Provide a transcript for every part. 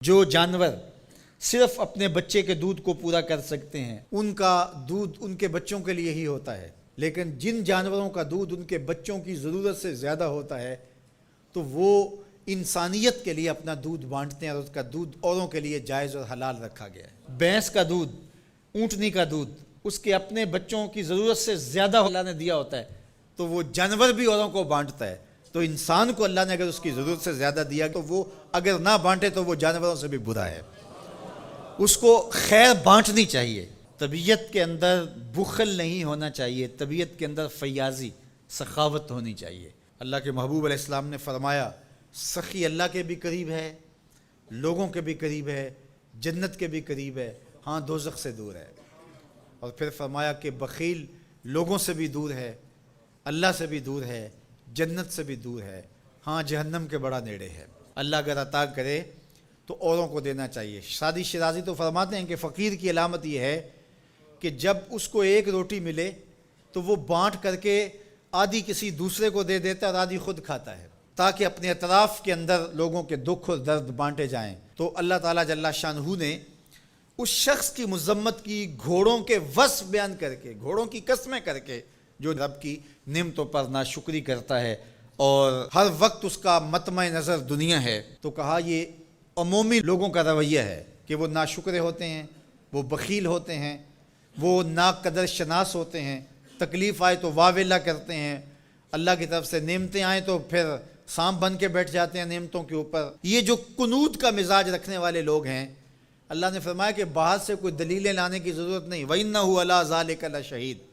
جو جانور صرف اپنے بچے کے دودھ کو پورا کر سکتے ہیں ان کا دودھ ان کے بچوں کے لیے ہی ہوتا ہے، لیکن جن جانوروں کا دودھ ان کے بچوں کی ضرورت سے زیادہ ہوتا ہے تو وہ انسانیت کے لیے اپنا دودھ بانٹتے ہیں اور اس کا دودھ اوروں کے لیے جائز اور حلال رکھا گیا ہے۔ بھینس کا دودھ، اونٹنی کا دودھ اس کے اپنے بچوں کی ضرورت سے زیادہ اللہ نے دیا ہوتا ہے تو وہ جانور بھی اوروں کو بانٹتا ہے۔ تو انسان کو اللہ نے اگر اس کی ضرورت سے زیادہ دیا تو وہ اگر نہ بانٹے تو وہ جانوروں سے بھی برا ہے، اس کو خیر بانٹنی چاہیے۔ طبیعت کے اندر بخل نہیں ہونا چاہیے، طبیعت کے اندر فیاضی، سخاوت ہونی چاہیے۔ اللہ کے محبوب علیہ السلام نے فرمایا سخی اللہ کے بھی قریب ہے، لوگوں کے بھی قریب ہے، جنت کے بھی قریب ہے، ہاں دوزخ سے دور ہے۔ اور پھر فرمایا کہ بخیل لوگوں سے بھی دور ہے، اللہ سے بھی دور ہے، جنت سے بھی دور ہے، ہاں جہنم کے بڑا نیڑے ہے۔ اللہ اگر عطا کرے تو اوروں کو دینا چاہیے۔ سعدی شیرازی تو فرماتے ہیں کہ فقیر کی علامت یہ ہے کہ جب اس کو ایک روٹی ملے تو وہ بانٹ کر کے آدھی کسی دوسرے کو دے دیتا ہے اور آدھی خود کھاتا ہے، تاکہ اپنے اطراف کے اندر لوگوں کے دکھ اور درد بانٹے جائیں۔ تو اللہ تعالیٰ جل شانہ نے اس شخص کی مذمت کی گھوڑوں کے وصف بیان کر کے، گھوڑوں کی قسمیں کر کے، جو رب کی نعمتوں پر ناشکری کرتا ہے اور ہر وقت اس کا مطمع نظر دنیا ہے، تو کہا یہ عمومی لوگوں کا رویہ ہے کہ وہ ناشکرے ہوتے ہیں، وہ بخیل ہوتے ہیں، وہ ناقدر شناس ہوتے ہیں، تکلیف آئے تو واویلا کرتے ہیں، اللہ کی طرف سے نعمتیں آئیں تو پھر سانپ بن کے بیٹھ جاتے ہیں نعمتوں کے اوپر۔ یہ جو قنوط کا مزاج رکھنے والے لوگ ہیں، اللہ نے فرمایا کہ باہر سے کوئی دلیلیں لانے کی ضرورت نہیں۔ وَإِنَّهُ عَلَىٰ ذَلِكَ لَشَهِيدٌ۔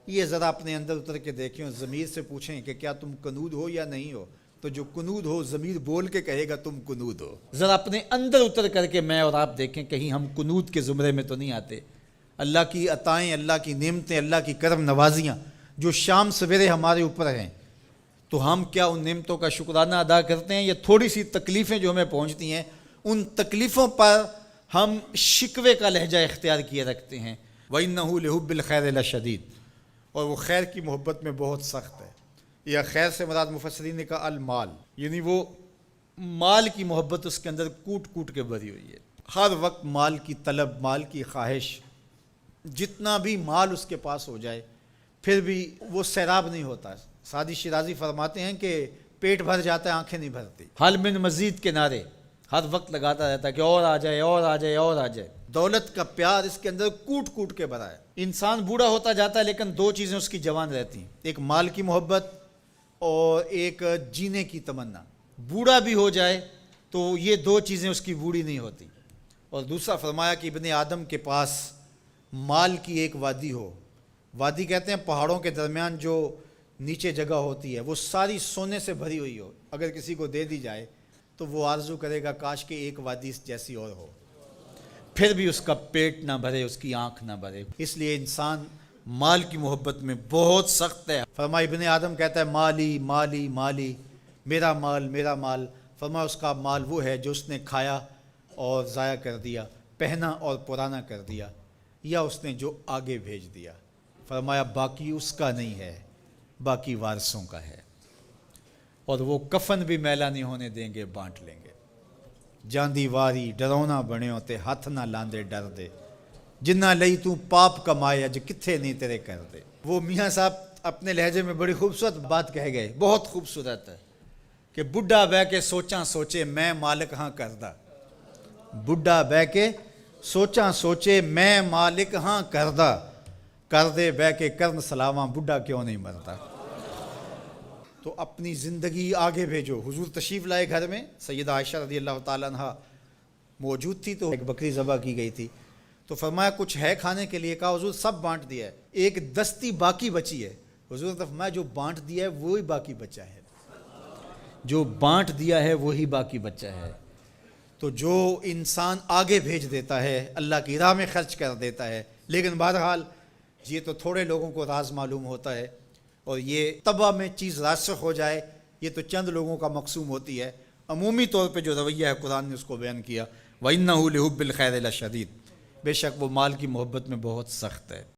یہ ذرا اپنے اندر اتر کے دیکھیں اور ضمیر سے پوچھیں کہ کیا تم قنوط ہو یا نہیں ہو، تو جو قنوط ہو ضمیر بول کے کہے گا تم قنوط ہو۔ ذرا اپنے اندر اتر کر کے میں اور آپ دیکھیں کہیں ہم قنوط کے زمرے میں تو نہیں آتے۔ اللہ کی عطائیں، اللہ کی نعمتیں، اللہ کی کرم نوازیاں جو شام سویرے ہمارے اوپر ہیں، تو ہم کیا ان نعمتوں کا شکرانہ ادا کرتے ہیں؟ یہ تھوڑی سی تکلیفیں جو ہمیں پہنچتی ہیں ان تکلیفوں پر ہم شکوے کا لہجہ اختیار کیے رکھتے ہیں۔ وَإِنَّهُ لِحُبِّ الْخَيْرِ لَشَدِيدٌ۔ اور وہ خیر کی محبت میں بہت سخت ہے۔ یا خیر سے مراد مفسرین نے کہا المال، یعنی وہ مال کی محبت اس کے اندر کوٹ کوٹ کے بھری ہوئی ہے۔ ہر وقت مال کی طلب، مال کی خواہش، جتنا بھی مال اس کے پاس ہو جائے پھر بھی وہ سیراب نہیں ہوتا۔ سعدی شیرازی فرماتے ہیں کہ پیٹ بھر جاتا ہے، آنکھیں نہیں بھرتی۔ حل من مزید کے نعرے ہر وقت لگاتا رہتا ہے کہ اور آ جائے، اور آ جائے، اور آ جائے۔ دولت کا پیار اس کے اندر کوٹ کوٹ کے بھرا ہے۔ انسان بوڑھا ہوتا جاتا ہے لیکن دو چیزیں اس کی جوان رہتی ہیں، ایک مال کی محبت اور ایک جینے کی تمنا۔ بوڑھا بھی ہو جائے تو یہ دو چیزیں اس کی بوڑھی نہیں ہوتی۔ اور دوسرا فرمایا کہ ابن آدم کے پاس مال کی ایک وادی ہو، وادی کہتے ہیں پہاڑوں کے درمیان جو نیچے جگہ ہوتی ہے، وہ ساری سونے سے بھری ہوئی ہو، اگر کسی کو دے دی جائے تو وہ آرزو کرے گا کاش کہ ایک وادی جیسی اور ہو، پھر بھی اس کا پیٹ نہ بھرے، اس کی آنکھ نہ بھرے۔ اس لیے انسان مال کی محبت میں بہت سخت ہے۔ فرمایا ابن آدم کہتا ہے مالی مالی مالی، میرا مال میرا مال۔ فرمایا اس کا مال وہ ہے جو اس نے کھایا اور ضائع کر دیا، پہنا اور پرانا کر دیا، یا اس نے جو آگے بھیج دیا۔ فرمایا باقی اس کا نہیں ہے، باقی وارثوں کا ہے، اور وہ کفن بھی میلا نہیں ہونے دیں گے، بانٹ لیں گے۔ جاندی واری ڈرونا بنے ہوتے، ہاتھ نہ لاندے ڈر دے، جنہ لئی تو پاپ کمائے اج کتھے نہیں تیرے کر دے۔ وہ میاں صاحب اپنے لہجے میں بڑی خوبصورت بات کہہ گئے، بہت خوبصورت ہے کہ بڈھا بہ کے سوچاں سوچے میں مالک ہاں کردہ۔ بڈھا بہ کے سوچاں سوچے میں مالک ہاں کردہ، کر دے بہ کے کرن سلاواں بڈھا کیوں نہیں مرتا۔ تو اپنی زندگی آگے بھیجو۔ حضور تشریف لائے گھر میں، سیدہ عائشہ رضی اللہ تعالیٰ عنہ موجود تھی، تو ایک بکری ذبح کی گئی تھی، تو فرمایا کچھ ہے کھانے کے لیے؟ کہا حضور سب بانٹ دیا ہے، ایک دستی باقی بچی ہے۔ حضور نے فرمایا جو بانٹ دیا ہے وہی باقی بچا ہے، جو بانٹ دیا ہے وہی باقی بچا ہے۔ تو جو انسان آگے بھیج دیتا ہے، اللہ کی راہ میں خرچ کر دیتا ہے، لیکن بہرحال یہ تو تھوڑے لوگوں کو راز معلوم ہوتا ہے، اور یہ طبع میں چیز راسخ ہو جائے یہ تو چند لوگوں کا مقسوم ہوتی ہے۔ عمومی طور پہ جو رویہ ہے قرآن نے اس کو بیان کیا، وَإِنَّهُ لِحُبِّ الْخَيْرِ لَشَدِيدٌ۔ بے شک وہ مال کی محبت میں بہت سخت ہے۔